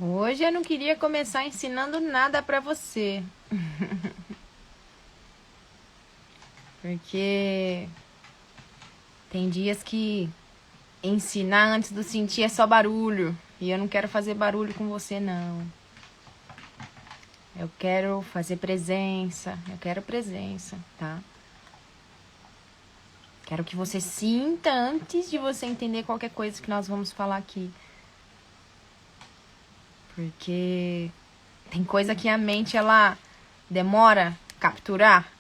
Hoje eu não queria começar ensinando nada pra você. Porque tem dias que ensinar antes do sentir é só barulho. E eu não quero fazer barulho com você, não. Eu quero fazer presença. Eu quero presença, tá? Quero que você sinta antes de você entender qualquer coisa que nós vamos falar aqui. Porque tem coisa que a mente, ela demora a capturar.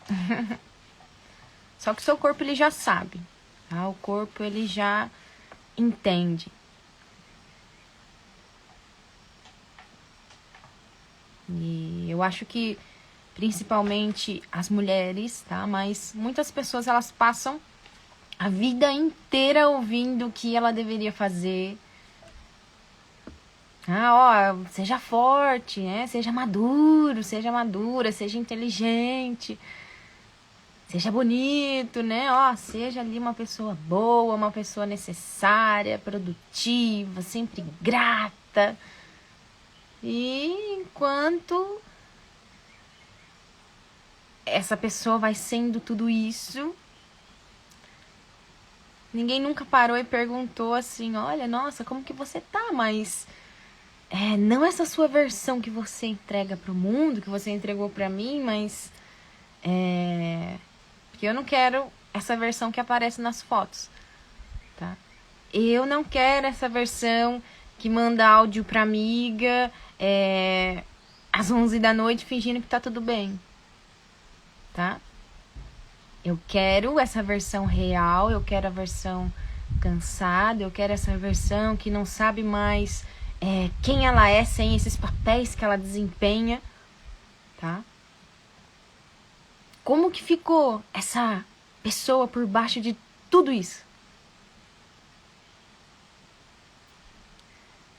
Só que o seu corpo, ele já sabe. Tá? O corpo, ele já entende. E eu acho que principalmente as mulheres, tá? Mas muitas pessoas, elas passam a vida inteira ouvindo o que ela deveria fazer. Ah, ó, seja forte, né? Seja maduro, seja madura, seja inteligente, seja bonito, né? Ó, seja ali uma pessoa boa, uma pessoa necessária, produtiva, sempre grata. E enquanto essa pessoa vai sendo tudo isso, ninguém nunca parou e perguntou assim, olha, nossa, como que você tá? Mas não essa sua versão que você entrega pro mundo, que você entregou pra mim, mas porque eu não quero essa versão que aparece nas fotos, tá? Eu não quero essa versão que manda áudio pra amiga às 11 da noite fingindo que tá tudo bem, tá? Eu quero essa versão real, eu quero a versão cansada, eu quero essa versão que não sabe mais quem ela é sem esses papéis que ela desempenha, tá? Como que ficou essa pessoa por baixo de tudo isso?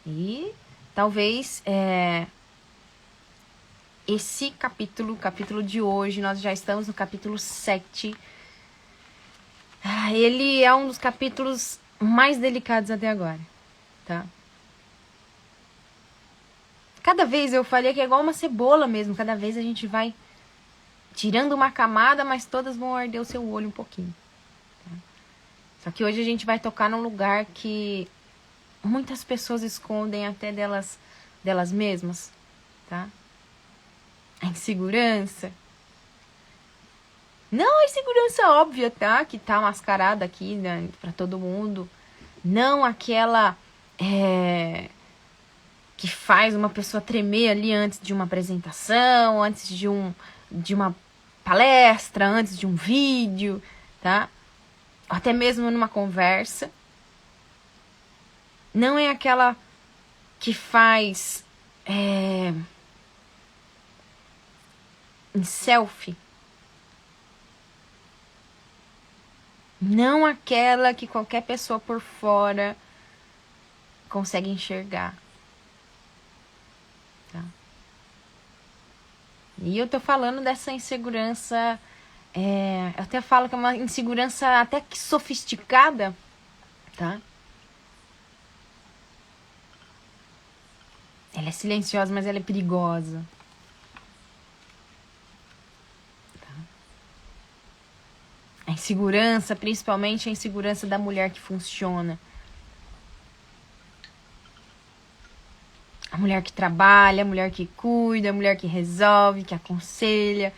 E talvez esse capítulo, o capítulo de hoje, nós já estamos no capítulo 7. Ele é um dos capítulos mais delicados até agora, tá? Cada vez eu falei que é igual uma cebola mesmo. Cada vez a gente vai tirando uma camada, mas todas vão arder o seu olho um pouquinho. Tá? Só que hoje a gente vai tocar num lugar que muitas pessoas escondem até delas mesmas, tá? A insegurança. Não a insegurança óbvia, tá? Que tá mascarada aqui, né, pra todo mundo. Não aquela que faz uma pessoa tremer ali antes de uma apresentação, antes de uma palestra, antes de um vídeo, tá? Até mesmo numa conversa. Não é aquela que faz em selfie. Não aquela que qualquer pessoa por fora consegue enxergar. Tá? E eu tô falando dessa insegurança. Eu até falo que é uma insegurança até que sofisticada, tá? Ela é silenciosa, mas ela é perigosa. Tá? A insegurança, principalmente a insegurança da mulher que funciona. A mulher que trabalha, a mulher que cuida, a mulher que resolve, que aconselha,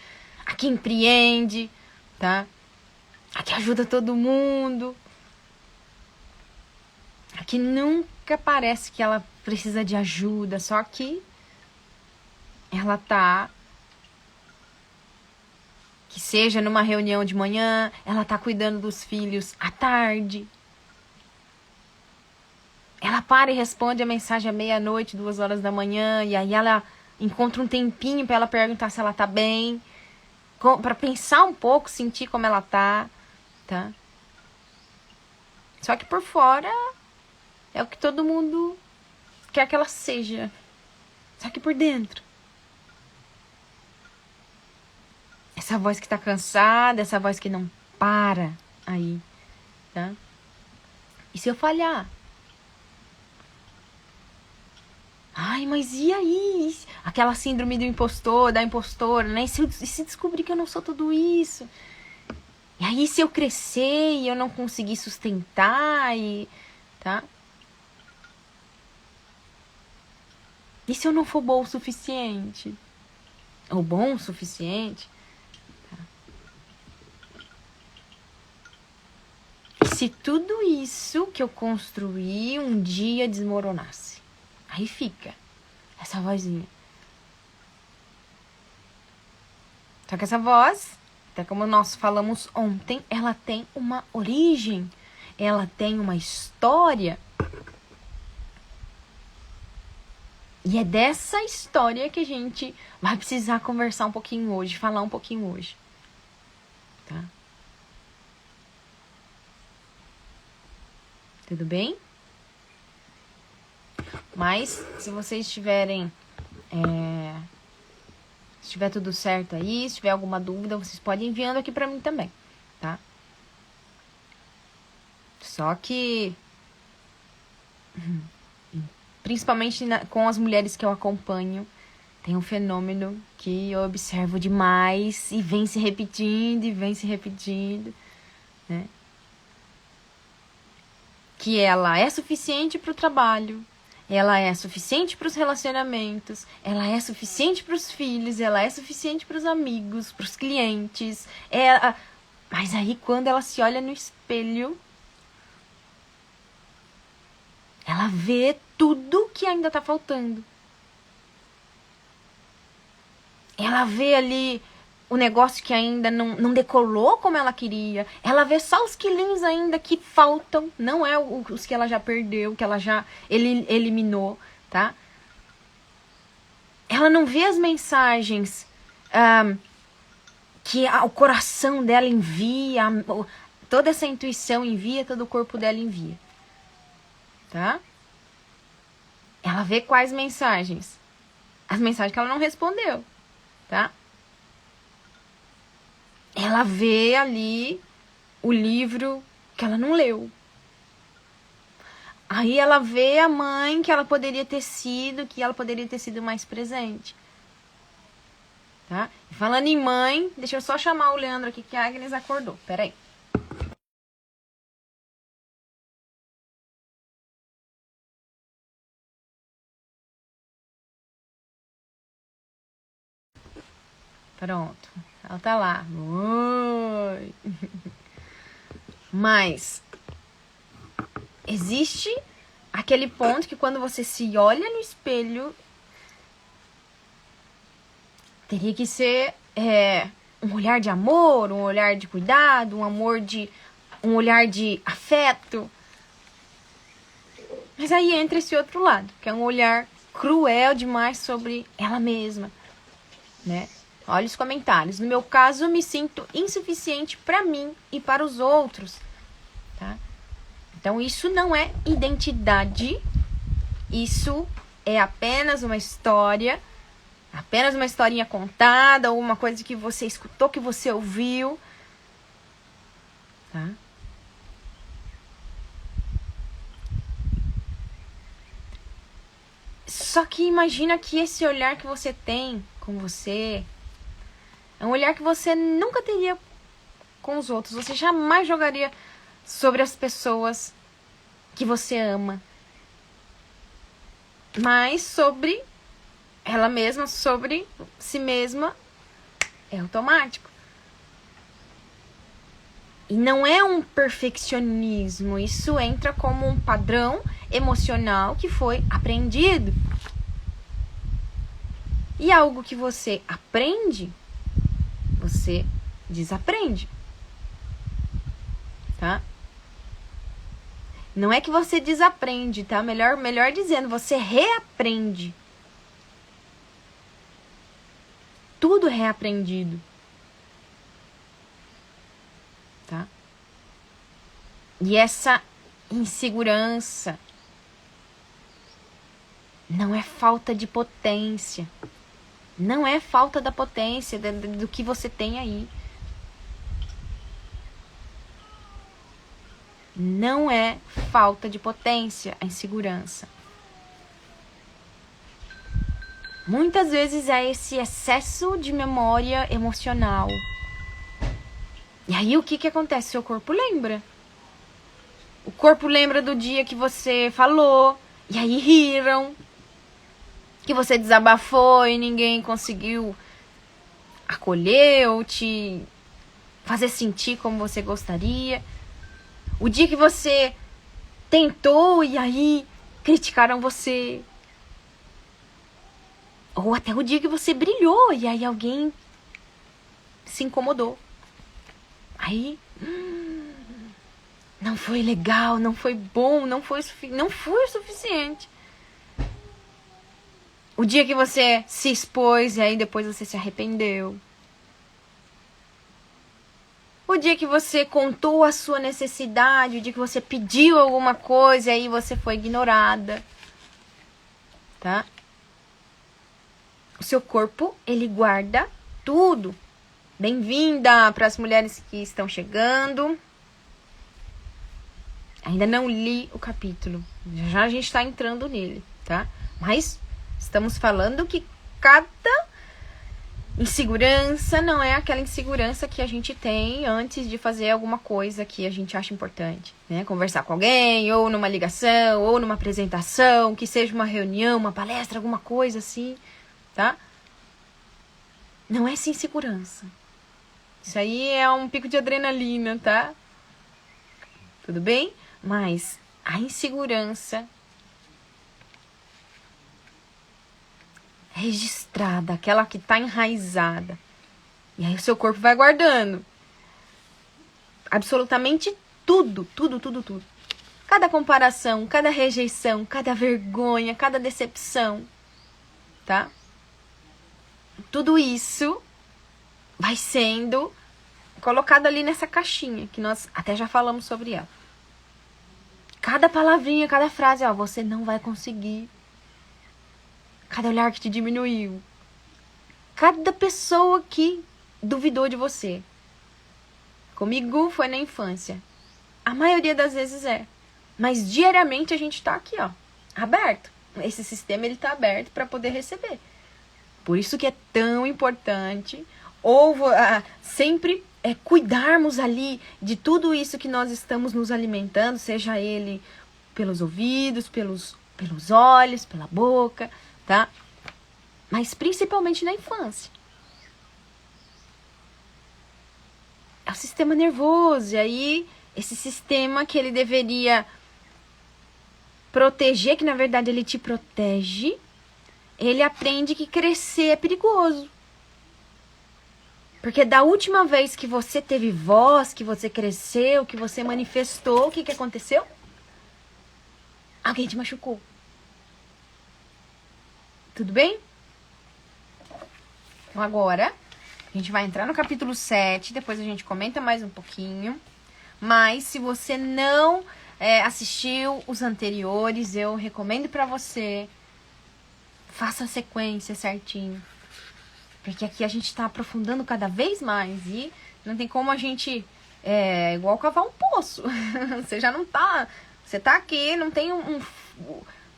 a que empreende, tá? A que ajuda todo mundo. A que nunca parece que ela precisa de ajuda, só que ela tá, que seja numa reunião de manhã, ela tá cuidando dos filhos à tarde. Ela para e responde a mensagem à meia-noite, 2 horas da manhã, e aí ela encontra um tempinho para ela perguntar se ela tá bem, para pensar um pouco, sentir como ela tá, tá? Só que por fora é o que todo mundo quer que ela seja. Só que por dentro, essa voz que tá cansada, essa voz que não para aí, tá? E se eu falhar? Ai, mas e aí? Aquela síndrome do impostor, da impostora, né? E se descobrir que eu não sou tudo isso? E aí, se eu crescer e eu não conseguir sustentar, tá? E se eu não for bom o suficiente? Ou bom o suficiente? E se tudo isso que eu construí um dia desmoronasse? Aí fica essa vozinha. Só que essa voz, até como nós falamos ontem, ela tem uma origem. Ela tem uma história. E é dessa história que a gente vai precisar conversar um pouquinho hoje, falar um pouquinho hoje. Tá? Tudo bem? Mas, se vocês tiverem... se tiver tudo certo aí, se tiver alguma dúvida, vocês podem ir enviando aqui pra mim também, tá? Só que... principalmente com as mulheres que eu acompanho, tem um fenômeno que eu observo demais e vem se repetindo, né? Que ela é suficiente para o trabalho, ela é suficiente para os relacionamentos, ela é suficiente para os filhos, ela é suficiente para os amigos, para os clientes. Mas aí quando ela se olha no espelho, ela vê tudo que ainda tá faltando. Ela vê ali o negócio que ainda não decolou como ela queria. Ela vê só os quilinhos ainda que faltam. Não é os que ela já perdeu, que ela já eliminou, tá? Ela não vê as mensagens que o coração dela envia, toda essa intuição envia, todo o corpo dela envia, tá? Ela vê quais mensagens? As mensagens que ela não respondeu, tá? Ela vê ali o livro que ela não leu. Aí ela vê a mãe que ela poderia ter sido, que ela poderia ter sido mais presente. Tá? E falando em mãe, deixa eu só chamar o Leandro aqui que a Agnes acordou. Peraí. Pronto. Ela tá lá. Oi. Mas existe aquele ponto que quando você se olha no espelho, teria que ser um olhar de amor, um olhar de cuidado, um olhar de afeto. Mas aí entra esse outro lado, que é um olhar cruel demais sobre ela mesma, né? Olha os comentários. No meu caso, me sinto insuficiente para mim e para os outros, tá? Então, isso não é identidade. Isso é apenas uma história, apenas uma historinha contada, ou uma coisa que você escutou, que você ouviu, tá? Só que imagina que esse olhar que você tem com você é um olhar que você nunca teria com os outros. Você jamais jogaria sobre as pessoas que você ama. Mas sobre ela mesma, sobre si mesma, é automático. E não é um perfeccionismo. Isso entra como um padrão emocional que foi aprendido. E algo que você aprende, você desaprende. Tá? Não é que você desaprende, tá? Melhor dizendo, você reaprende. Tudo é reaprendido. Tá? E essa insegurança não é falta de potência. Não é falta da potência do que você tem aí. Não é falta de potência a insegurança. Muitas vezes é esse excesso de memória emocional. E aí o que acontece? Seu corpo lembra. O corpo lembra do dia que você falou, e aí riram, que você desabafou e ninguém conseguiu acolher ou te fazer sentir como você gostaria. O dia que você tentou e aí criticaram você. Ou até o dia que você brilhou e aí alguém se incomodou. Aí não foi legal, não foi bom, não foi o suficiente. O dia que você se expôs e aí depois você se arrependeu. O dia que você contou a sua necessidade, o dia que você pediu alguma coisa e aí você foi ignorada. Tá? O seu corpo, ele guarda tudo. Bem-vinda para as mulheres que estão chegando. Ainda não li o capítulo. Já a gente está entrando nele, tá? Mas estamos falando que cada insegurança não é aquela insegurança que a gente tem antes de fazer alguma coisa que a gente acha importante, né? Conversar com alguém, ou numa ligação, ou numa apresentação, que seja uma reunião, uma palestra, alguma coisa assim, tá? Não é essa insegurança. Isso aí é um pico de adrenalina, tá? Tudo bem? Mas a insegurança registrada, aquela que tá enraizada. E aí o seu corpo vai guardando absolutamente tudo. Cada comparação, cada rejeição, cada vergonha, cada decepção, tá? Tudo isso vai sendo colocado ali nessa caixinha, que nós até já falamos sobre ela. Cada palavrinha, cada frase, ó, você não vai conseguir. Cada olhar que te diminuiu. Cada pessoa que duvidou de você. Comigo foi na infância. A maioria das vezes é. Mas diariamente a gente tá aqui, ó, aberto. Esse sistema, ele tá aberto para poder receber. Por isso que é tão importante sempre cuidarmos ali de tudo isso que nós estamos nos alimentando, seja ele pelos ouvidos, pelos olhos, pela boca, tá? Mas principalmente na infância. É o sistema nervoso, e aí esse sistema que ele deveria proteger, que na verdade ele te protege, ele aprende que crescer é perigoso. Porque da última vez que você teve voz, que você cresceu, que você manifestou, o que aconteceu? Alguém te machucou. Tudo bem? Então agora, a gente vai entrar no capítulo 7, depois a gente comenta mais um pouquinho. Mas se você não assistiu os anteriores, eu recomendo pra você, faça a sequência certinho. Porque aqui a gente tá aprofundando cada vez mais e não tem como a gente igual cavar um poço. Você já não tá... Você tá aqui, não tem um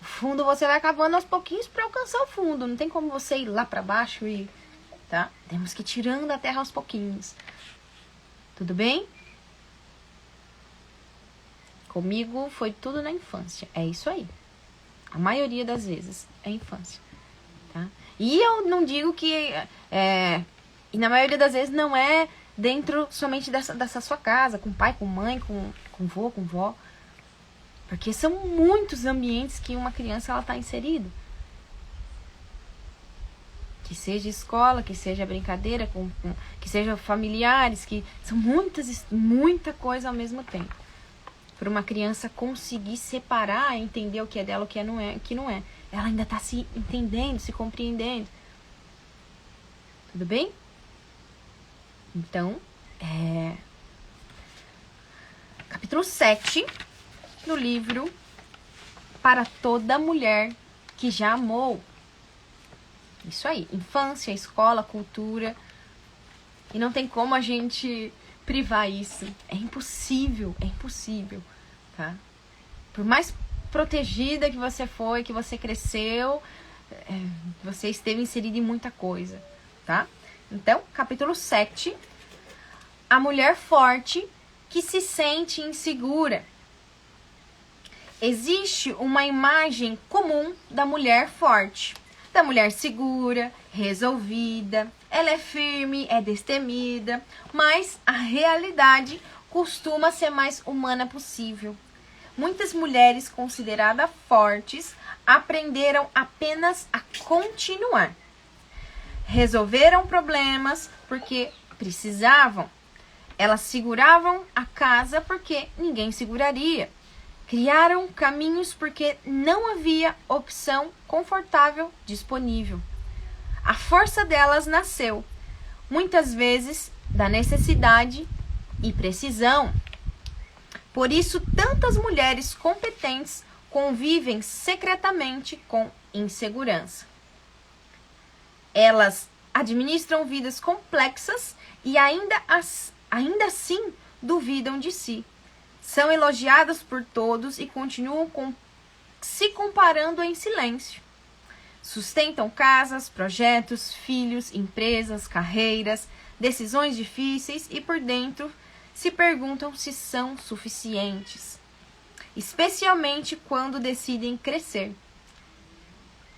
fundo, você vai cavando aos pouquinhos para alcançar o fundo. Não tem como você ir lá para baixo e... Tá? Temos que ir tirando a terra aos pouquinhos. Tudo bem? Comigo foi tudo na infância. É isso aí. A maioria das vezes é infância. Tá? E eu não digo que... e na maioria das vezes não é dentro somente dessa sua casa, com pai, com mãe, com vô, com vó. Porque são muitos ambientes que uma criança ela tá inserida. Que seja escola, que seja brincadeira, que seja familiares, que são muita coisa ao mesmo tempo. Para uma criança conseguir separar, entender o que é dela, o que não é. Ela ainda tá se entendendo, se compreendendo. Tudo bem? Então, capítulo 7 do livro Para Toda Mulher que Já Amou. Isso aí, infância, escola, cultura. E não tem como a gente privar isso. É impossível, tá? Por mais protegida que você foi, que você cresceu, Você esteve inserido em muita coisa, tá? Então, capítulo 7. A mulher forte que se sente insegura. Existe uma imagem comum da mulher forte, da mulher segura, resolvida, ela é firme, é destemida, mas a realidade costuma ser mais humana possível. Muitas mulheres consideradas fortes aprenderam apenas a continuar. Resolveram problemas porque precisavam. Elas seguravam a casa porque ninguém seguraria. Criaram caminhos porque não havia opção confortável disponível. A força delas nasceu, muitas vezes, da necessidade e precisão. Por isso, tantas mulheres competentes convivem secretamente com insegurança. Elas administram vidas complexas e ainda assim duvidam de si. São elogiadas por todos e continuam se comparando em silêncio. Sustentam casas, projetos, filhos, empresas, carreiras, decisões difíceis e por dentro se perguntam se são suficientes, especialmente quando decidem crescer.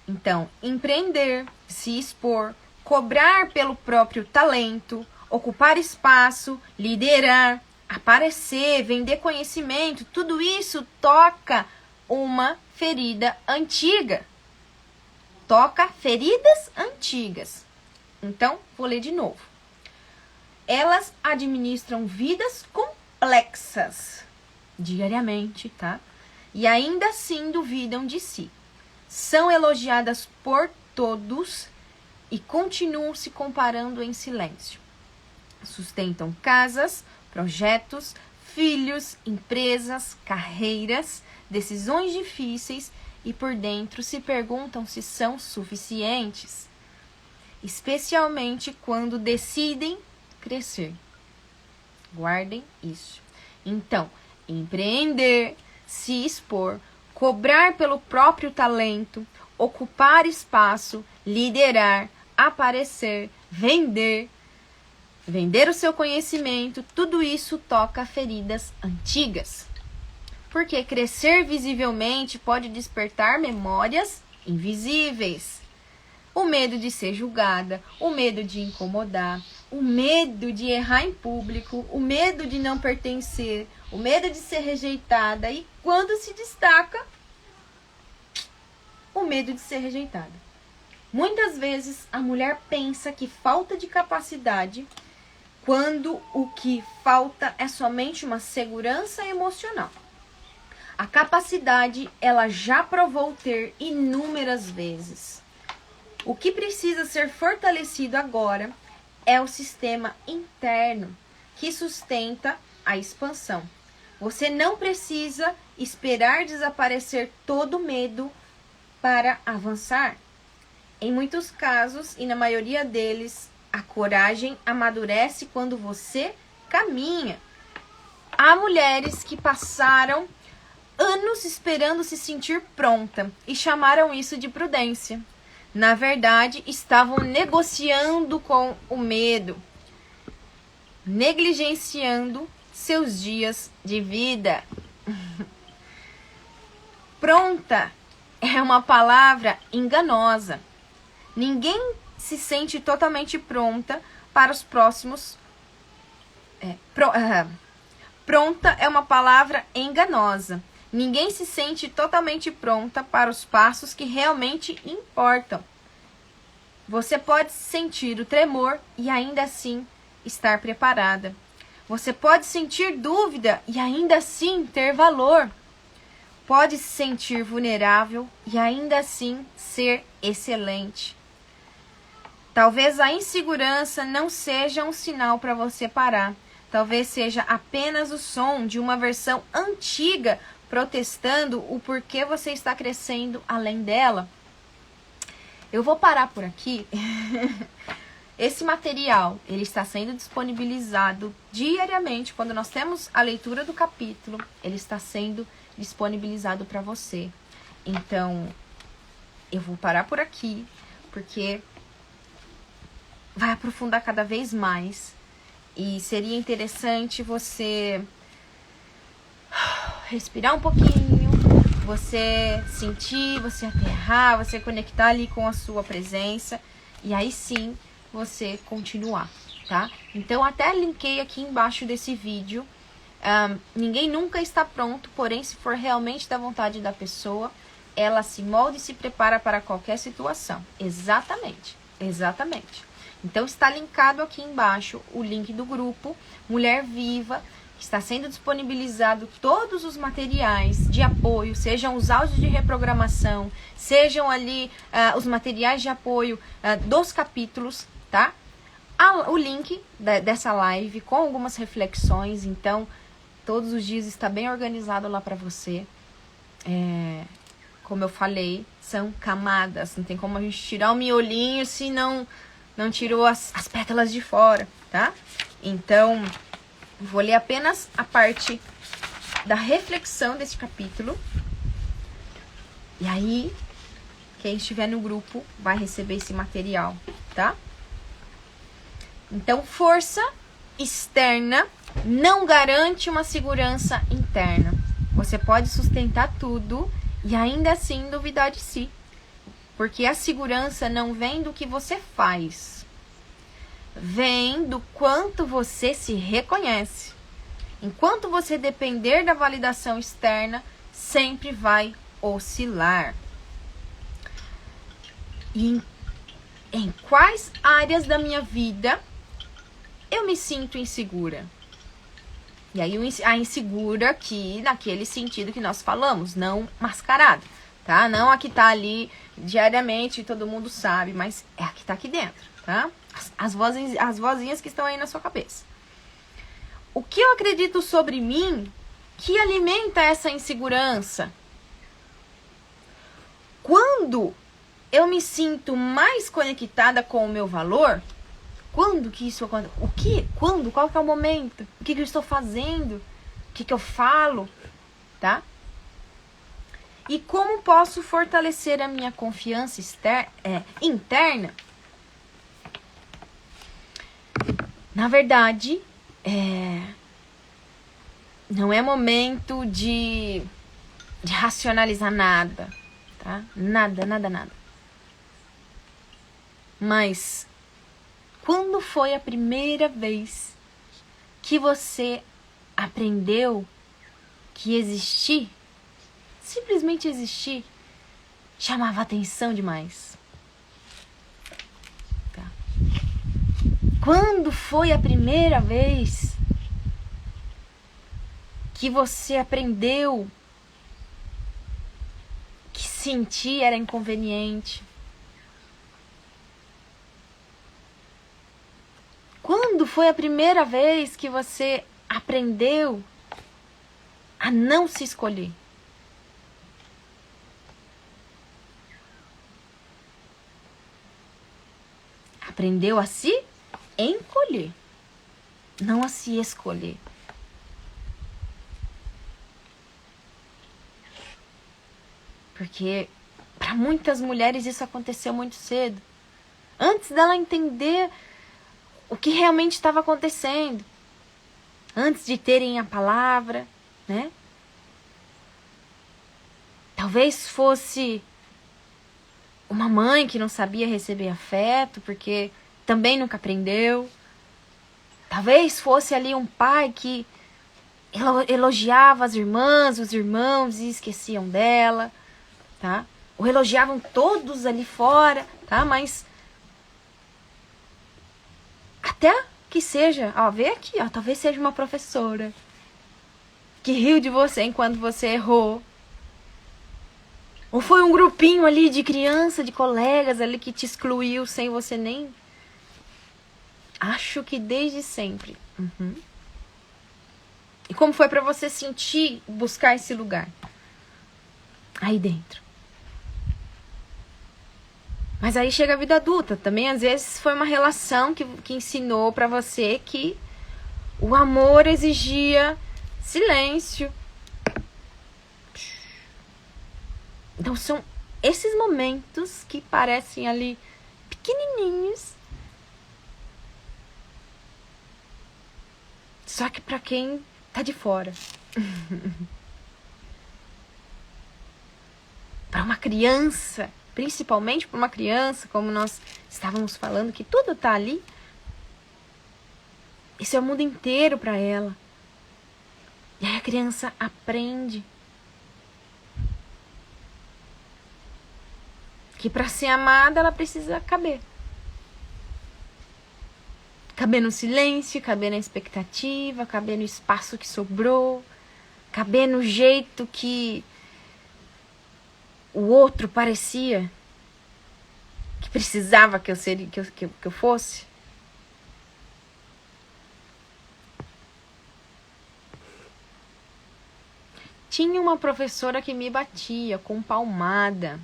Então, empreender, se expor, cobrar pelo próprio talento, ocupar espaço, liderar, aparecer, vender conhecimento, tudo isso toca uma ferida antiga. Toca feridas antigas. Então, vou ler de novo. Elas administram vidas complexas diariamente, tá? E ainda assim duvidam de si. São elogiadas por todos e continuam se comparando em silêncio. Sustentam casas, projetos, filhos, empresas, carreiras, decisões difíceis e por dentro se perguntam se são suficientes, especialmente quando decidem crescer. Guardem isso. Então, empreender, se expor, cobrar pelo próprio talento, ocupar espaço, liderar, aparecer, vender o seu conhecimento, tudo isso toca feridas antigas. Porque crescer visivelmente pode despertar memórias invisíveis. O medo de ser julgada, o medo de incomodar, o medo de errar em público, o medo de não pertencer, o medo de ser rejeitada e quando se destaca, o medo de ser rejeitada. Muitas vezes a mulher pensa que falta de capacidade quando o que falta é somente uma segurança emocional. A capacidade ela já provou ter inúmeras vezes. O que precisa ser fortalecido agora é o sistema interno que sustenta a expansão. Você não precisa esperar desaparecer todo o medo para avançar. Em muitos casos, e na maioria deles, a coragem amadurece quando você caminha. Há mulheres que passaram anos esperando se sentir pronta e chamaram isso de prudência. Na verdade, estavam negociando com o medo, negligenciando seus dias de vida. Pronta é uma palavra enganosa. Ninguém se sente totalmente pronta para os próximos. Pronta é uma palavra enganosa. Ninguém se sente totalmente pronta para os passos que realmente importam. Você pode sentir o tremor e ainda assim estar preparada. Você pode sentir dúvida e ainda assim ter valor. Pode se sentir vulnerável e ainda assim ser excelente. Talvez a insegurança não seja um sinal para você parar. Talvez seja apenas o som de uma versão antiga protestando o porquê você está crescendo além dela. Eu vou parar por aqui. Esse material, ele está sendo disponibilizado diariamente. Quando nós temos a leitura do capítulo, ele está sendo disponibilizado para você. Então, eu vou parar por aqui, porque vai aprofundar cada vez mais. E seria interessante você respirar um pouquinho, você sentir, você aterrar, você conectar ali com a sua presença. E aí sim, você continuar, tá? Então, até linkei aqui embaixo desse vídeo. Ninguém nunca está pronto, porém, se for realmente da vontade da pessoa, ela se molda e se prepara para qualquer situação. Exatamente, exatamente. Então, está linkado aqui embaixo o link do grupo Mulher Viva. Está sendo disponibilizado todos os materiais de apoio, sejam os áudios de reprogramação, sejam ali os materiais de apoio dos capítulos, tá? O link dessa live com algumas reflexões, então todos os dias está bem organizado lá para você. Como eu falei, são camadas, não tem como a gente tirar o miolinho se não tirou as pétalas de fora, tá? Então, vou ler apenas a parte da reflexão desse capítulo. E aí, quem estiver no grupo vai receber esse material, tá? Então, força externa não garante uma segurança interna. Você pode sustentar tudo e ainda assim duvidar de si. Porque a segurança não vem do que você faz. Vem do quanto você se reconhece. Enquanto você depender da validação externa, sempre vai oscilar. E em quais áreas da minha vida eu me sinto insegura? E aí a insegura aqui, naquele sentido que nós falamos, não mascarada, tá? Não a que tá ali diariamente, todo mundo sabe, mas é a que tá aqui dentro, tá? As vozinhas que estão aí na sua cabeça. O que eu acredito sobre mim que alimenta essa insegurança? Quando eu me sinto mais conectada com o meu valor, quando que isso acontece? O que? Quando? Qual que é o momento? O que eu estou fazendo? O que eu falo? Tá? E como posso fortalecer a minha confiança interna? Na verdade, não é momento de racionalizar nada, tá? Nada. Mas, quando foi a primeira vez que você aprendeu que existir, simplesmente existir, chamava atenção demais? Tá? Quando foi a primeira vez que você aprendeu que sentir era inconveniente? Quando foi a primeira vez que você aprendeu a não se escolher? Aprendeu a se encolher, não a se escolher. Porque para muitas mulheres isso aconteceu muito cedo. Antes dela entender o que realmente estava acontecendo. Antes de terem a palavra, né? Talvez fosse uma mãe que não sabia receber afeto, porque também nunca aprendeu. Talvez fosse ali um pai que elogiava as irmãs, os irmãos e esqueciam dela, tá? Ou elogiavam todos ali fora, tá? Mas até que seja, vê aqui, talvez seja uma professora que riu de você enquanto você errou. Ou foi um grupinho ali de criança, de colegas ali que te excluiu sem você nem... Acho que desde sempre. E como foi pra você sentir, buscar esse lugar? Aí dentro. Mas aí chega a vida adulta. Também, às vezes, foi uma relação que ensinou pra você que o amor exigia silêncio. Então, são esses momentos que parecem ali pequenininhos, só que para quem tá de fora. Para uma criança, principalmente para uma criança, como nós estávamos falando, que tudo tá ali. Isso é o mundo inteiro para ela. E aí a criança aprende que para ser amada ela precisa caber. Caber no silêncio, caber na expectativa, caber no espaço que sobrou, caber no jeito que o outro parecia que precisava que eu fosse. Tinha uma professora que me batia com palmada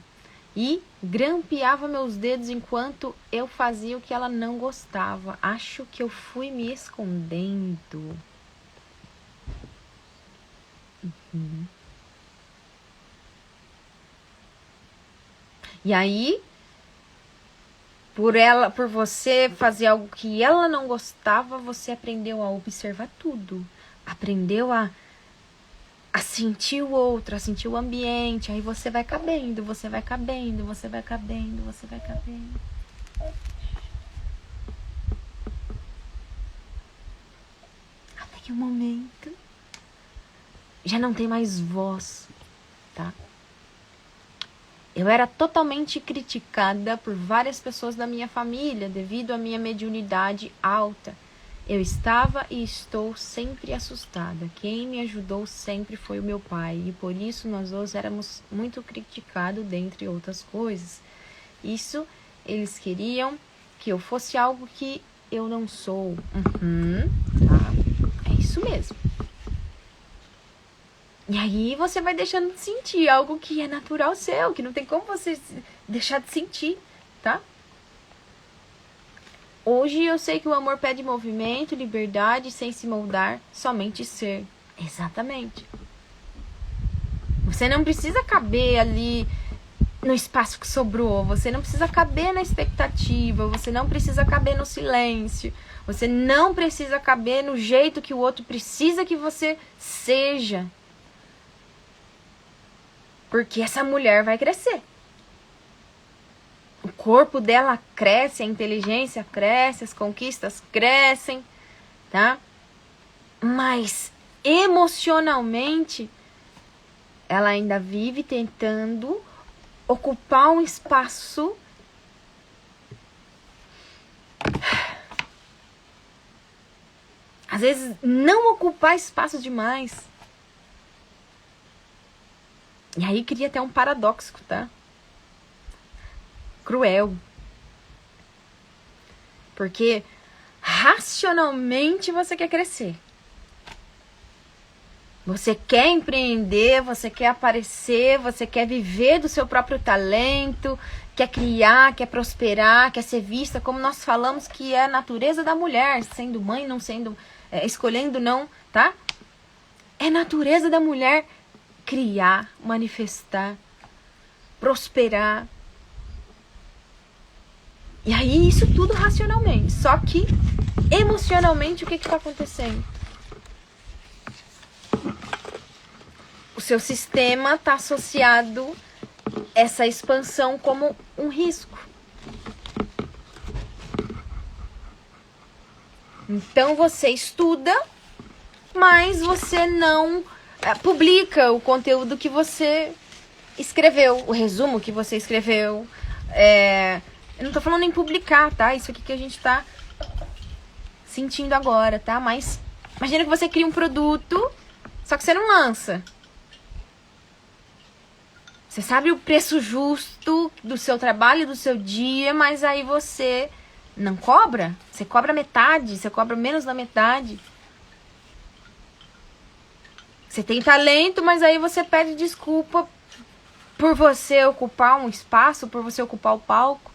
e grampeava meus dedos enquanto eu fazia o que ela não gostava. Acho que eu fui me escondendo. E aí, por você fazer algo que ela não gostava, você aprendeu a observar tudo. Aprendeu a sentir o outro, a sentir o ambiente. Aí você vai cabendo, você vai cabendo, você vai cabendo, você vai cabendo. Até que um momento já não tem mais voz, tá? Eu era totalmente criticada por várias pessoas da minha família devido à minha mediunidade alta. Eu estava e estou sempre assustada. Quem me ajudou sempre foi o meu pai, e por isso nós dois éramos muito criticados, dentre outras coisas. Isso, eles queriam que eu fosse algo que eu não sou. Tá? É isso mesmo. E aí você vai deixando de sentir algo que é natural seu, que não tem como você deixar de sentir, tá? Hoje eu sei que o amor pede movimento, liberdade, sem se moldar, somente ser. Exatamente. Você não precisa caber ali no espaço que sobrou, você não precisa caber na expectativa, você não precisa caber no silêncio, você não precisa caber no jeito que o outro precisa que você seja. Porque essa mulher vai crescer. O corpo dela cresce, a inteligência cresce, as conquistas crescem, tá? Mas emocionalmente, ela ainda vive tentando ocupar um espaço às vezes não ocupar espaço demais. E aí cria até um paradoxo, tá? Cruel. Porque racionalmente você quer crescer. Você quer empreender, você quer aparecer, você quer viver do seu próprio talento, quer criar, quer prosperar, quer ser vista, como nós falamos que é a natureza da mulher, sendo mãe, não sendo, escolhendo não, tá? É natureza da mulher criar, manifestar, prosperar. E aí isso tudo racionalmente. Só que emocionalmente o que está acontecendo? O seu sistema está associado essa expansão como um risco. Então você estuda, mas você não publica o conteúdo que você escreveu, o resumo que você escreveu. Eu não tô falando em publicar, tá? Isso aqui que a gente tá sentindo agora, tá? Mas imagina que você cria um produto, só que você não lança. Você sabe o preço justo do seu trabalho, do seu dia, mas aí você não cobra. Você cobra metade, você cobra menos da metade. Você tem talento, mas aí você pede desculpa por você ocupar um espaço, por você ocupar o palco.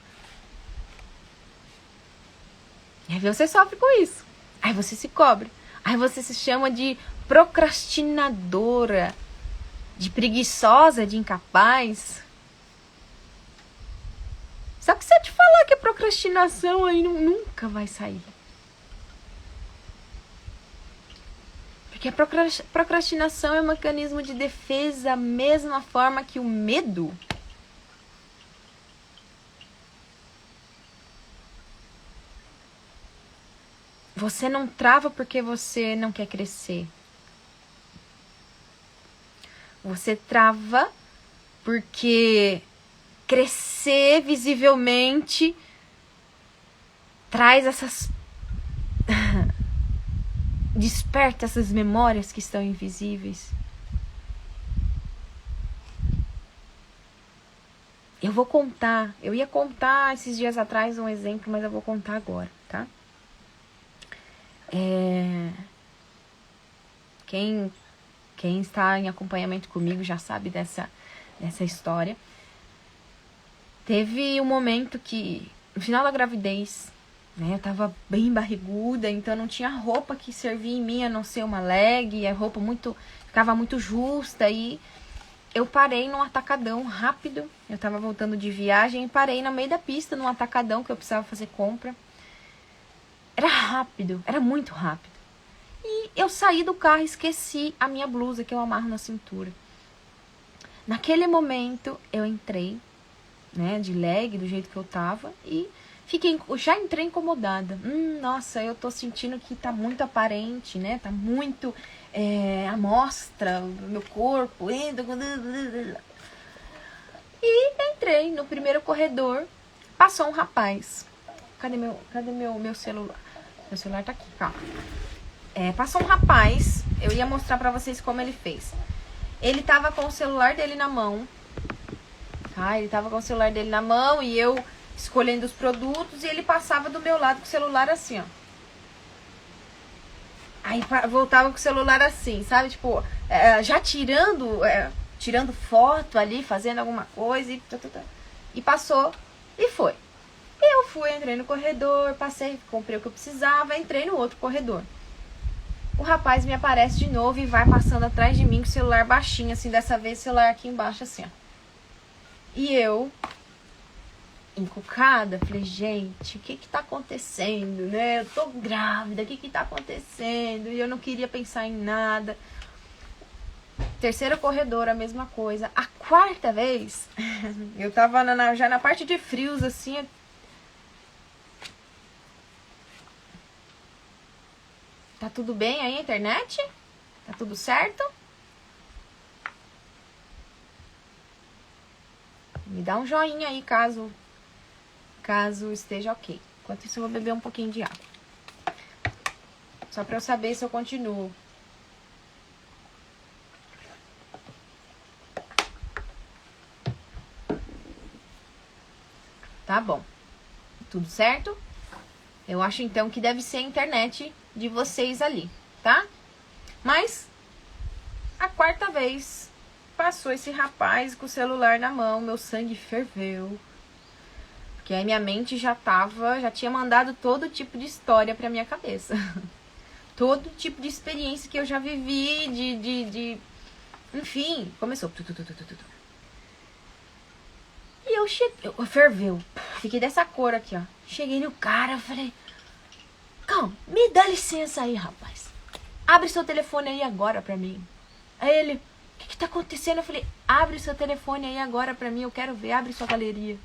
E aí você sofre com isso. Aí você se cobra. Aí você se chama de procrastinadora, de preguiçosa, de incapaz. procrastinação aí nunca vai sair. Porque a procrastinação é um mecanismo de defesa da mesma forma que o medo. Você não trava porque você não quer crescer. Você trava porque crescer visivelmente traz essas... desperta essas memórias que estão invisíveis. Eu vou contar. Eu ia contar esses dias atrás um exemplo, mas eu vou contar agora, tá? Quem está em acompanhamento comigo já sabe dessa história. Teve um momento que, no final da gravidez, né, eu tava bem barriguda, então não tinha roupa que servia em mim a não ser uma leg, a roupa ficava muito justa, e eu parei num atacadão rápido. Eu tava voltando de viagem e parei no meio da pista num atacadão que eu precisava fazer compra. Era rápido, era muito rápido. E eu saí do carro e esqueci a minha blusa que eu amarro na cintura. Naquele momento eu entrei, né, de leg, do jeito que eu tava, e já entrei incomodada. Nossa, eu tô sentindo que tá muito aparente, né? Tá muito à mostra o meu corpo. E entrei no primeiro corredor. Passou um rapaz. Cadê meu celular? Meu celular tá aqui, calma. Passou um rapaz. Eu ia mostrar pra vocês como ele fez. Ele tava com o celular dele na mão. Ele tava com o celular dele na mão e eu escolhendo os produtos, e ele passava do meu lado com o celular assim, ó. Aí voltava com o celular assim, sabe? Tipo, já tirando foto ali, fazendo alguma coisa, e passou e foi. Eu fui, entrei no corredor, passei, comprei o que eu precisava, entrei no outro corredor. O rapaz me aparece de novo e vai passando atrás de mim com o celular baixinho, assim, dessa vez o celular aqui embaixo, assim, ó. E eu, encucada, falei, gente, o que tá acontecendo, né? Eu tô grávida, o que tá acontecendo? E eu não queria pensar em nada. Terceiro corredor, a mesma coisa. A quarta vez, eu tava já na parte de frios, assim. Tá tudo bem aí, internet? Tá tudo certo? Me dá um joinha aí, caso esteja ok. Enquanto isso, eu vou beber um pouquinho de água. Só pra eu saber se eu continuo. Tá bom. Tudo certo? Eu acho, então, que deve ser a internet de vocês ali, tá? Mas, a quarta vez, passou esse rapaz com o celular na mão, meu sangue ferveu. Porque aí minha mente já tinha mandado todo tipo de história pra minha cabeça. Todo tipo de experiência que eu já vivi, enfim, começou. E eu cheguei, ferveu. Fiquei dessa cor aqui, ó. Cheguei no cara, falei, calma, me dá licença aí, rapaz. Abre seu telefone aí agora pra mim. Aí ele, o que tá acontecendo? Eu falei, abre seu telefone aí agora pra mim, eu quero ver, abre sua galeria.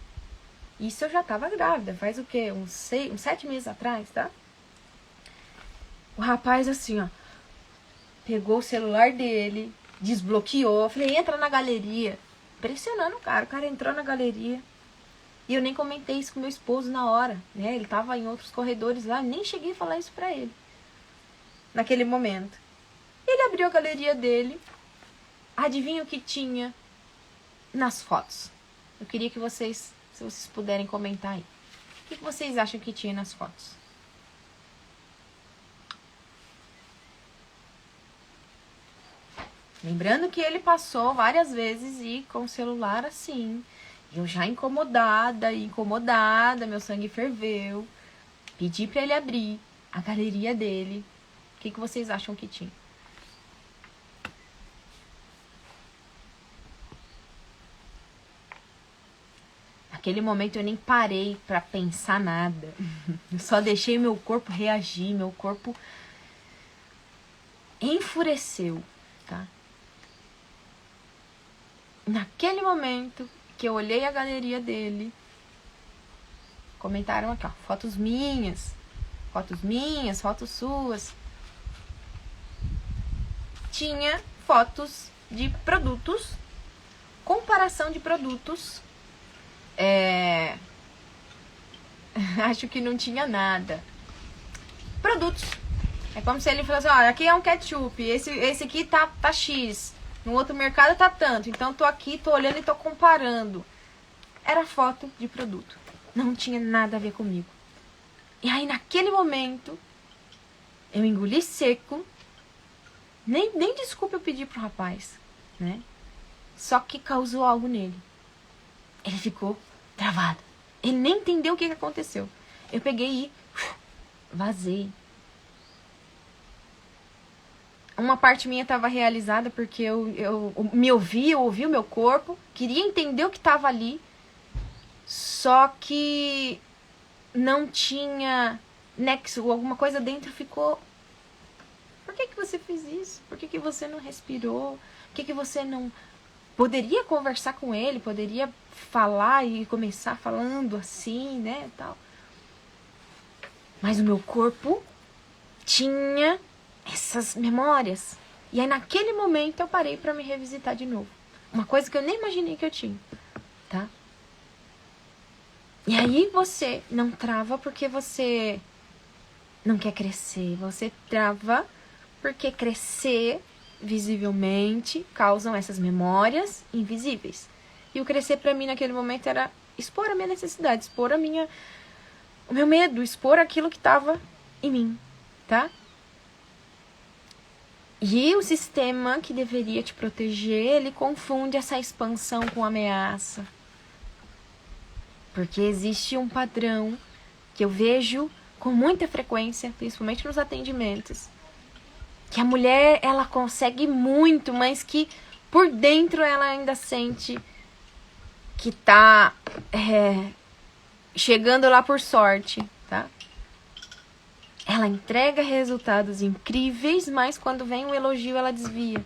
Isso eu já tava grávida, faz o quê? Uns 7 meses atrás, tá? O rapaz assim, ó, pegou o celular dele, desbloqueou, eu falei, entra na galeria. Pressionando o cara entrou na galeria. E eu nem comentei isso com meu esposo na hora, né? Ele tava em outros corredores lá, nem cheguei a falar isso pra ele. Naquele momento. Ele abriu a galeria dele. Adivinha o que tinha nas fotos? Eu queria que vocês, se vocês puderem comentar aí. O que vocês acham que tinha nas fotos? Lembrando que ele passou várias vezes e com o celular assim. Eu já incomodada, meu sangue ferveu. Pedi pra ele abrir a galeria dele. O que vocês acham que tinha? naquele momento eu nem parei pra pensar nada. Eu só deixei meu corpo reagir, meu corpo enfureceu, tá? Naquele momento que eu olhei a galeria dele, comentaram aqui, ó, fotos minhas, fotos suas. Tinha fotos de produtos, comparação de produtos. Acho que não tinha nada. Produtos. É como se ele falasse, olha, aqui é um ketchup, esse aqui tá X, no outro mercado tá tanto, então tô aqui, tô olhando e tô comparando. Era foto de produto. Não tinha nada a ver comigo. E aí, naquele momento, eu engoli seco. Nem desculpa eu pedi pro rapaz, né? Só que causou algo nele. Ele ficou travado. Ele nem entendeu o que aconteceu. Eu peguei e vazei. Uma parte minha estava realizada porque eu me ouvi, eu ouvi o meu corpo, queria entender o que estava ali, só que não tinha nexo, alguma coisa dentro ficou. Por que você fez isso? Por que você não respirou? Por que você não poderia conversar com ele? Poderia falar e começar falando assim, né, tal. Mas o meu corpo tinha essas memórias. E aí naquele momento eu parei pra me revisitar de novo. Uma coisa que eu nem imaginei que eu tinha, tá? E aí você não trava porque você não quer crescer. Você trava porque crescer visivelmente causam essas memórias invisíveis. E o crescer pra mim naquele momento era expor a minha necessidade, expor o meu medo, expor aquilo que tava em mim, tá? E o sistema que deveria te proteger, ele confunde essa expansão com ameaça. Porque existe um padrão que eu vejo com muita frequência, principalmente nos atendimentos, que a mulher, ela consegue muito, mas que por dentro ela ainda sente que tá chegando lá por sorte, tá? Ela entrega resultados incríveis, mas quando vem um elogio ela desvia.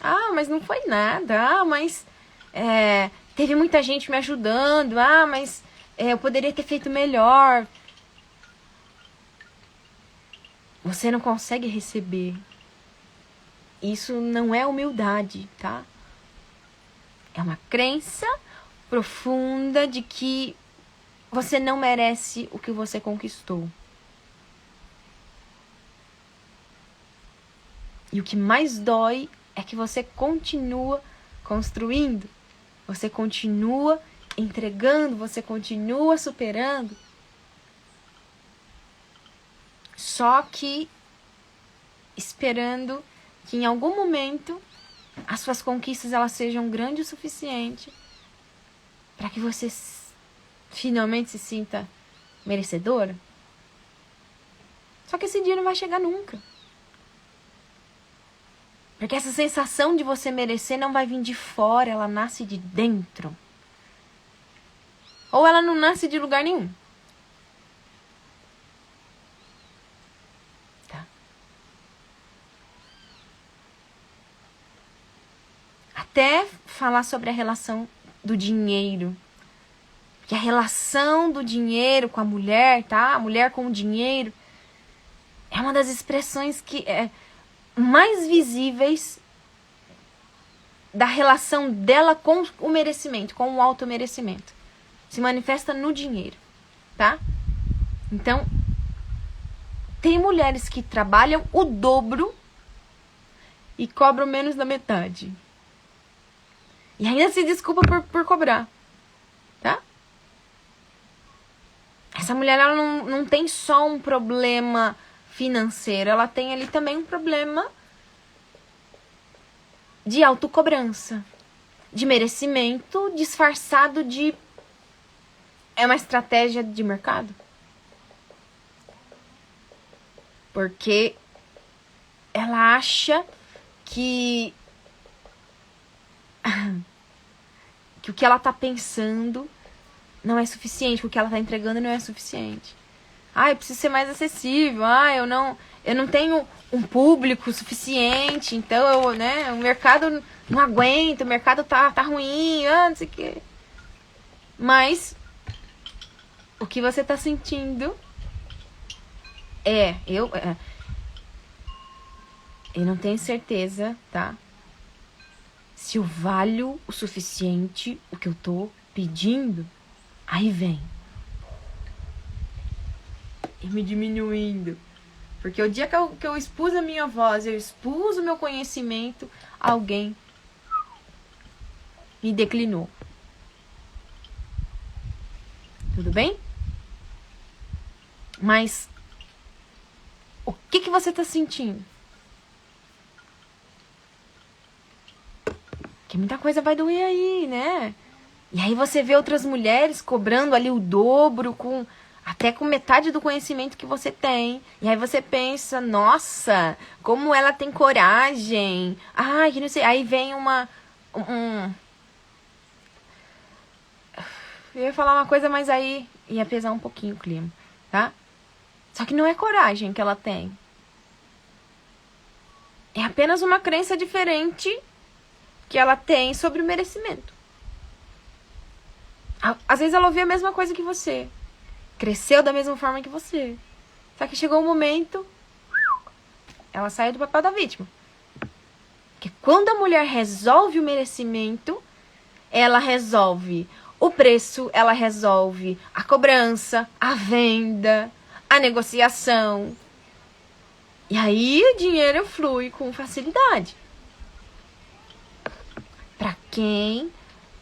Ah, mas não foi nada. Ah, mas teve muita gente me ajudando. Ah, mas eu poderia ter feito melhor. Você não consegue receber. Isso não é humildade, tá? É uma crença profunda de que você não merece o que você conquistou. E o que mais dói é que você continua construindo, você continua entregando, você continua superando. Só que esperando que em algum momento as suas conquistas elas sejam grandes o suficiente para que você finalmente se sinta merecedora. Só que esse dia não vai chegar nunca. Porque essa sensação de você merecer não vai vir de fora, ela nasce de dentro. Ou ela não nasce de lugar nenhum. Tá? Até falar sobre a relação do dinheiro. Porque a relação do dinheiro com a mulher, tá? A mulher com o dinheiro é uma das expressões que mais visíveis da relação dela com o merecimento, com o automerecimento. Se manifesta no dinheiro, tá? Então, tem mulheres que trabalham o dobro e cobram menos da metade. E ainda se desculpa por cobrar, tá? Essa mulher, ela não tem só um problema financeiro, ela tem ali também um problema de autocobrança, de merecimento disfarçado de... É uma estratégia de mercado. Porque ela acha que o que ela tá pensando não é suficiente, o que ela tá entregando não é suficiente. Eu preciso ser mais acessível. Eu não tenho um público suficiente, então o mercado não aguenta, o mercado tá ruim, não sei o quê. Mas o que você tá sentindo eu não tenho certeza, tá? Se eu valho o suficiente o que eu tô pedindo. Aí vem. E me diminuindo. Porque o dia que eu expus a minha voz, eu expus o meu conhecimento, alguém me declinou. Tudo bem? Mas o que você tá sentindo? Que muita coisa vai doer aí, né? E aí você vê outras mulheres cobrando ali o dobro, até com metade do conhecimento que você tem. E aí você pensa, nossa, como ela tem coragem. Que não sei. Aí vem eu ia falar uma coisa, mas aí ia pesar um pouquinho o clima, tá? Só que não é coragem que ela tem. É apenas uma crença diferente que ela tem sobre o merecimento. Às vezes ela ouviu a mesma coisa que você. Cresceu da mesma forma que você. Só que chegou um momento, ela saiu do papel da vítima. Porque quando a mulher resolve o merecimento, ela resolve o preço, ela resolve a cobrança, a venda, a negociação. E aí o dinheiro flui com facilidade. Para quem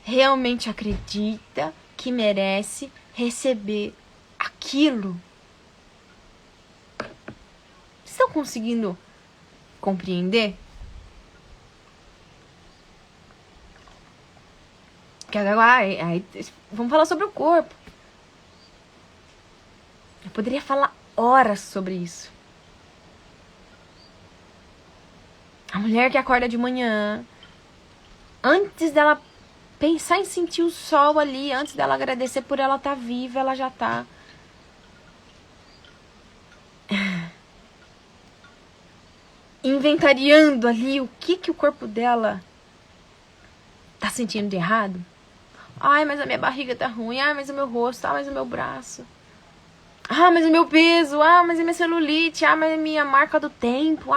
realmente acredita que merece receber aquilo. Vocês estão conseguindo compreender? Que agora, aí, vamos falar sobre o corpo. Eu poderia falar horas sobre isso. A mulher que acorda de manhã, antes dela pensar em sentir o sol ali, antes dela agradecer por ela estar viva, ela já tá inventariando ali o que o corpo dela tá sentindo de errado. Mas a minha barriga tá ruim. Mas o meu rosto. Mas o meu braço. Mas o meu peso. Mas a minha celulite. Mas a minha marca do tempo.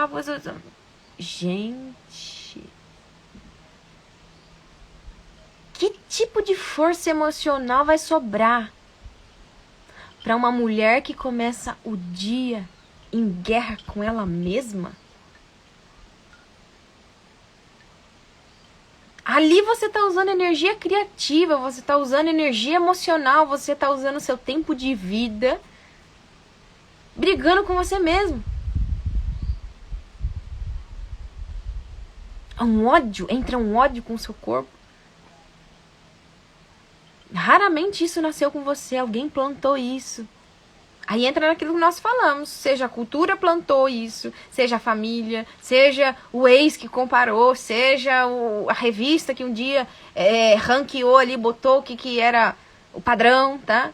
Gente. Que tipo de força emocional vai sobrar para uma mulher que começa o dia em guerra com ela mesma? Ali você tá usando energia criativa, você tá usando energia emocional, você tá usando seu tempo de vida brigando com você mesmo. Entra um ódio com o seu corpo. Raramente isso nasceu com você, alguém plantou isso. Aí entra naquilo que nós falamos, seja a cultura plantou isso, seja a família, seja o ex que comparou, seja a revista que um dia ranqueou ali, botou o que era o padrão, tá?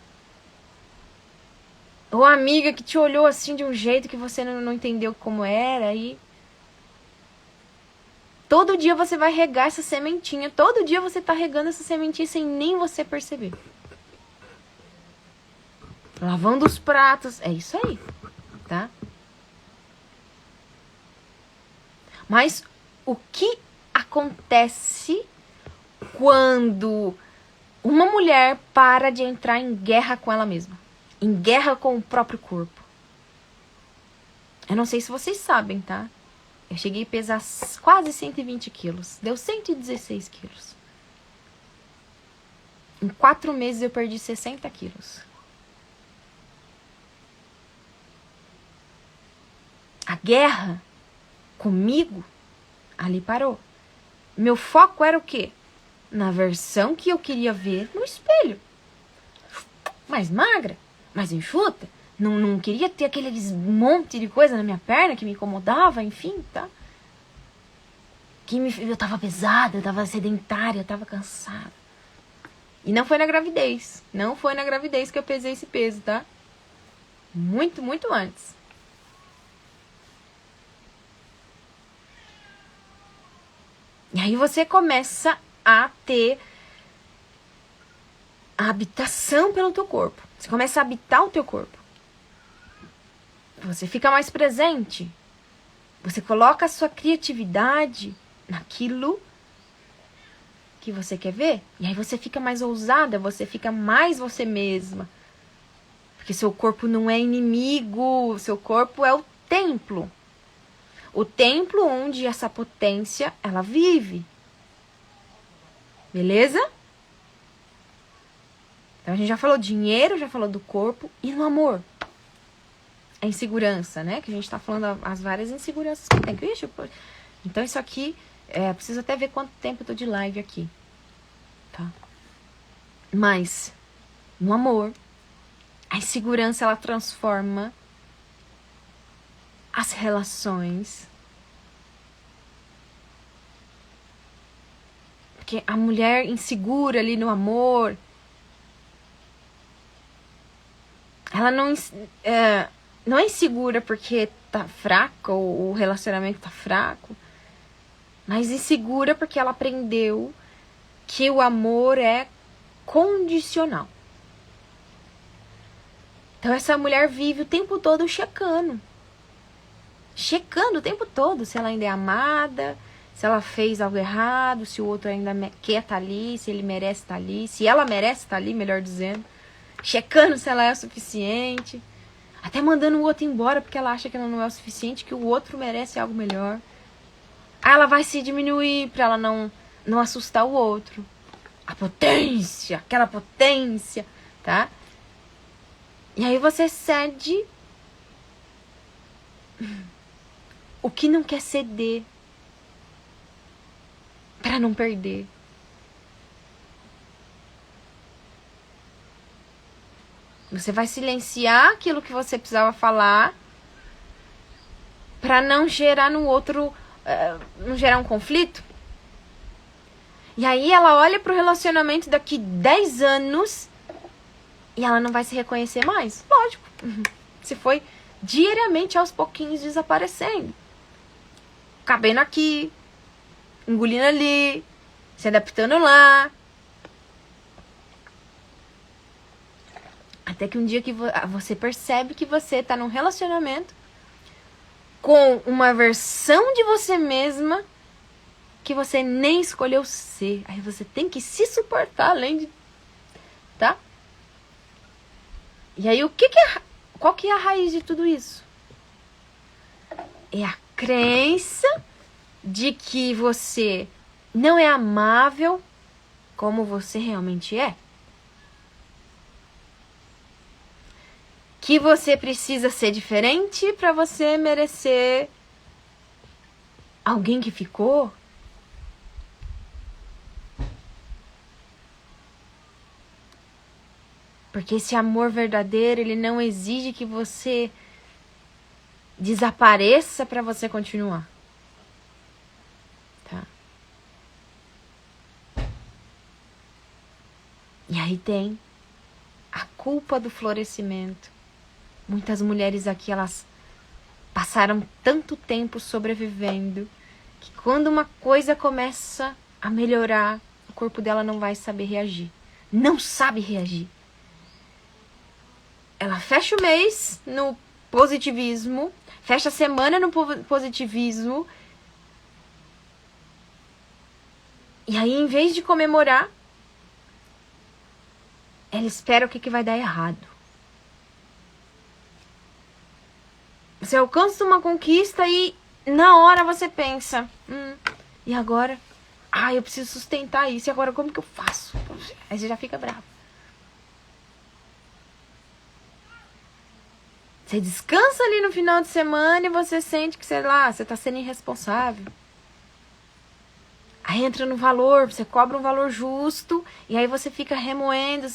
Ou a amiga que te olhou assim de um jeito que você não entendeu como era, e todo dia você vai regar essa sementinha, todo dia você tá regando essa sementinha sem nem você perceber. Lavando os pratos, é isso aí, tá? Mas o que acontece quando uma mulher para de entrar em guerra com ela mesma? Em guerra com o próprio corpo? Eu não sei se vocês sabem, tá? Eu cheguei a pesar quase 120 quilos. Deu 116 quilos. Em 4 meses eu perdi 60 quilos. A guerra comigo ali parou. Meu foco era o quê? Na versão que eu queria ver no espelho. Mais magra, mais enxuta. Não queria ter aqueles monte de coisa na minha perna que me incomodava, enfim, tá? Eu tava pesada, eu tava sedentária, eu tava cansada. E não foi na gravidez. Não foi na gravidez que eu pesei esse peso, tá? Muito, muito antes. E aí você começa a ter a habitação pelo teu corpo. Você começa a habitar o teu corpo. Você fica mais presente. Você coloca a sua criatividade naquilo que você quer ver. E aí você fica mais ousada, você fica mais você mesma. Porque seu corpo não é inimigo, seu corpo é o templo. O templo onde essa potência, ela vive. Beleza? Então a gente já falou dinheiro, já falou do corpo e no amor. A insegurança, né? Que a gente tá falando as várias inseguranças que tem. Vixe, então isso aqui, preciso até ver quanto tempo eu tô de live aqui. Tá? Mas, no amor, a insegurança, ela transforma as relações. Porque a mulher insegura ali no amor, ela não é insegura porque tá fraca ou o relacionamento tá fraco, mas insegura porque ela aprendeu que o amor é condicional. Então essa mulher vive o tempo todo checando o tempo todo se ela ainda é amada, se ela fez algo errado, se o outro ainda quer estar ali, se ele merece estar ali, se ela merece estar ali, melhor dizendo. Checando se ela é o suficiente. Até mandando o outro embora porque ela acha que ela não é o suficiente, que o outro merece algo melhor. Aí ela vai se diminuir pra ela não assustar o outro. A potência, aquela potência, tá? E aí você cede o que não quer ceder pra não perder. Você vai silenciar aquilo que você precisava falar pra não gerar no outro, não gerar um conflito. E aí ela olha pro relacionamento daqui 10 anos e ela não vai se reconhecer mais. Lógico. Se foi diariamente aos pouquinhos desaparecendo. Cabendo aqui, engolindo ali, se adaptando lá. Até que um dia que você percebe que você tá num relacionamento com uma versão de você mesma que você nem escolheu ser. Aí você tem que se suportar além de... Tá? E aí qual que é a raiz de tudo isso? É a crença de que você não é amável como você realmente é. Que você precisa ser diferente para você merecer alguém que ficou. Porque esse amor verdadeiro, ele não exige que você desapareça para você continuar. Tá? E aí tem a culpa do florescimento. Muitas mulheres aqui, elas passaram tanto tempo sobrevivendo que quando uma coisa começa a melhorar, o corpo dela não vai saber reagir. Não sabe reagir. Ela fecha o mês no positivismo, fecha a semana no positivismo. E aí, em vez de comemorar, ela espera o que vai dar errado. Você alcança uma conquista e na hora você pensa, e agora? Eu preciso sustentar isso, e agora como que eu faço? Aí você já fica bravo. Você descansa ali no final de semana e você sente que, sei lá, você tá sendo irresponsável. Aí entra no valor, você cobra um valor justo, e aí você fica remoendo.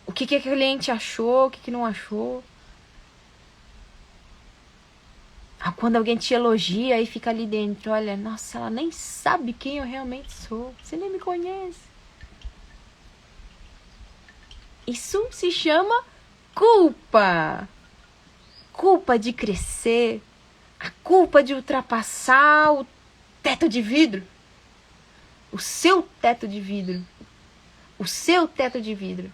O que a cliente achou, o que não achou. Quando alguém te elogia e fica ali dentro, olha, nossa, ela nem sabe quem eu realmente sou. Você nem me conhece. Isso se chama culpa. Culpa de crescer. A culpa de ultrapassar o teto de vidro. O seu teto de vidro. O seu teto de vidro.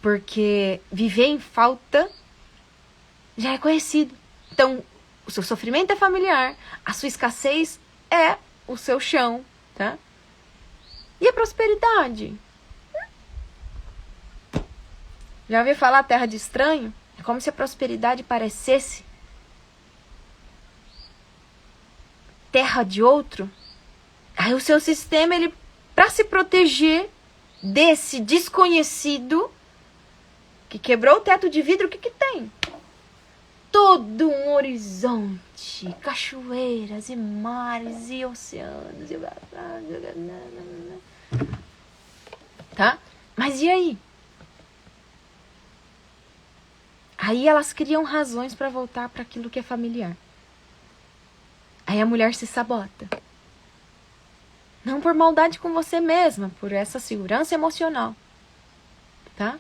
Porque viver em falta já é conhecido. Então, o seu sofrimento é familiar, a sua escassez é o seu chão, tá? E a prosperidade? Já ouviu falar terra de estranho? É como se a prosperidade parecesse terra de outro. Aí o seu sistema, ele, para se proteger desse desconhecido que quebrou o teto de vidro, o que tem? Todo um horizonte, cachoeiras e mares e oceanos e tá? Mas e aí? Aí elas criam razões para voltar para aquilo que é familiar. Aí a mulher se sabota. Não por maldade com você mesma, por essa segurança emocional, tá?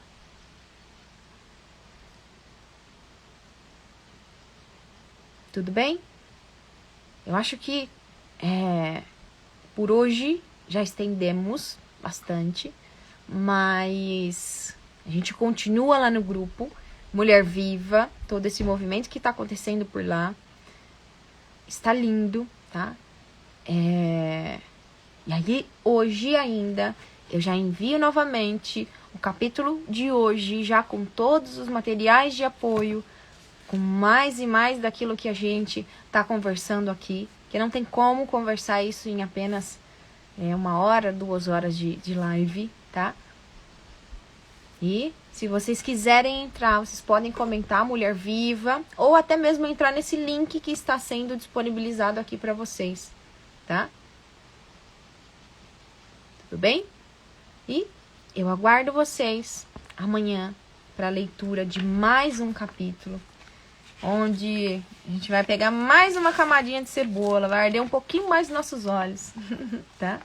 Tudo bem? Eu acho que por hoje já estendemos bastante, mas a gente continua lá no grupo Mulher Viva, todo esse movimento que está acontecendo por lá. Está lindo, tá? E aí, hoje ainda, eu já envio novamente o capítulo de hoje, já com todos os materiais de apoio, com mais e mais daquilo que a gente está conversando aqui, que não tem como conversar isso em apenas 1 hora, 2 horas de live, tá? E se vocês quiserem entrar, vocês podem comentar Mulher Viva, ou até mesmo entrar nesse link que está sendo disponibilizado aqui para vocês, tá? Tudo bem? E eu aguardo vocês amanhã para a leitura de mais um capítulo, onde a gente vai pegar mais uma camadinha de cebola, vai arder um pouquinho mais nos nossos olhos, tá?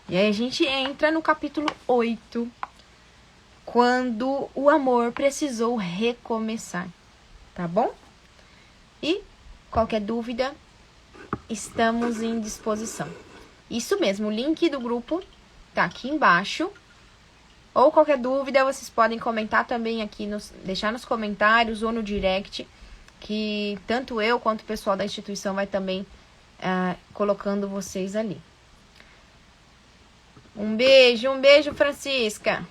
E aí a gente entra no capítulo 8, quando o amor precisou recomeçar, tá bom? E qualquer dúvida, estamos em disposição. Isso mesmo, o link do grupo tá aqui embaixo. Ou qualquer dúvida, vocês podem comentar também aqui, deixar nos comentários ou no direct, que tanto eu quanto o pessoal da instituição vai também colocando vocês ali. Um beijo, Francisca.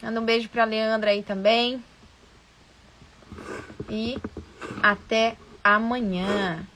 Manda um beijo pra Leandra aí também. E até amanhã.